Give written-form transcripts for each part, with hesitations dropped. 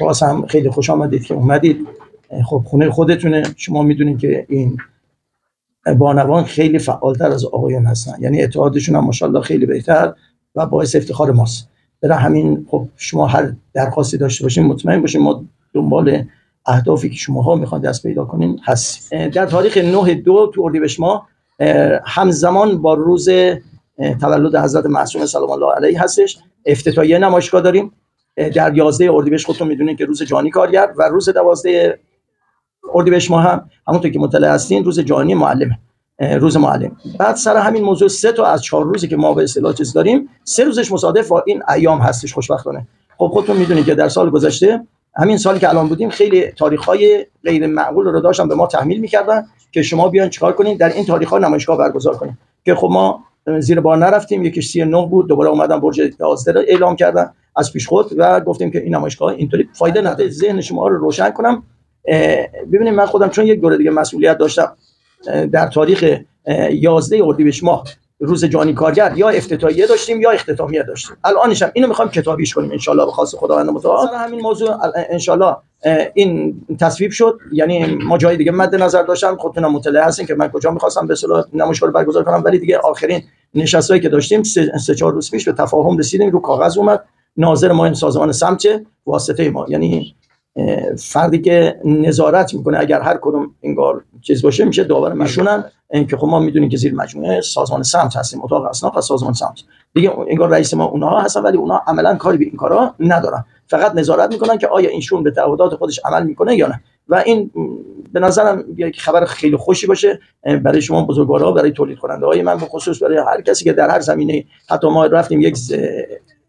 باز هم خیلی خوش آمدید که اومدید. خب خونه خودتونه، شما میدونید که این بانوان خیلی فعالتر از آقایان هستن، یعنی اتحادشون هم ماشاءالله خیلی بهتر و باعث افتخار ماست. برای همین خب شما هر درخواستی داشته باشین مطمئن باشین ما دنبال اهدافی که شماها میخوان دست پیدا کنین هستیم. در تاریخ 9/2 تو اردیبهشت ماه همزمان با روز تولد حضرت معصومه سلام الله علیه هستش. افتتاحیه نمایشگاه داریم در 11 اردیبهشت. خودتون میدونید که روز جهانی کارگر و روز 12 اردیبهشت ماه هم همونطور که مطلع هستین روز جهانی معلمه، روز معلم. بعد سر همین موضوع 3 تا از 4 روزی که ما به اصطلاح چیز داریم 3 روزش مصادف با این ایام هستش خوشبختانه. خب خودتون میدونید که در سال گذشته همین سالی که الان بودیم خیلی تاریخ‌های غیر معقول رو داشتن به ما تحمیل می‌کردن که شما بیان چیکار کنین در این تاریخ‌ها نمایشگاه برگزار کنین، که خب ما زیر بار نرفتیم. یکیش 39 بود، دوباره اومدن برج 11 رو اعلام کردن از پیش خود و گفتیم که این نمایشگاه اینطوری فایده نداره. ذهن شما رو روشن کنم. ببینید من خودم چون یک دوره دیگه مسئولیت داشتم در تاریخ 11 اردیبهشت ماه روز جهانی کارگر یا افتتاحیه داشتیم یا اختتامیه داشتیم. الانش هم اینو میخوایم کتابیش کنیم ان شاء الله به خواست خداوند متعال. همین موضوع ان شاء الله این تصویب شد. یعنی ما جای دیگه مد نظر داشتم، خودتون مطلع هستین که من کجا میخواستم به اصطلاح نمایشگاه رو برگزار کنم، ولی دیگه آخرین نشستایی که داشتیم 3-4 روز پیش به تفاهم رسیدیم، رو کاغذ اومد. ناظر ما این سازمان سمت واسطه ما، یعنی فردی که نظارت میکنه اگر هر کدوم انگار چیز باشه میشه داور مشونن. که خب ما میدونیم که زیر مجموعه سازمان سمت هستیم، اتاق اصناف و سازمان سمت دیگه انگار رئیس ما اونها هستن، ولی اونها عملا کاری به این کارا ندارن، فقط نظارت میکنن که آیا اینشون به تعهدات خودش عمل میکنه یا نه. و این به نظرم یک خبر خیلی خوشی باشه برای شما بزرگوارا، برای تولید کننده های من به خصوص، برای هر کسی که در هر زمینه. حتی ما رفتیم یک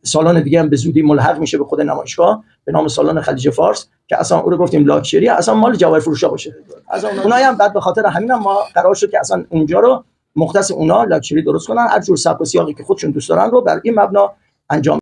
سالن دیگه هم به زودی ملحق میشه به خود نمایشگاه به نام سالن خلیج فارس، که اصلا اون رو گفتیم لاکچری، اصلا مال جواهر فروشا باشه. از اونایی هم بعد به خاطر همین هم ما قرار شد که اصلا اونجا رو مختص اونا لاکچری درست کنن، هر جور سبک و سیاقی که خودشون دوست دارن رو بر این مبنا انجام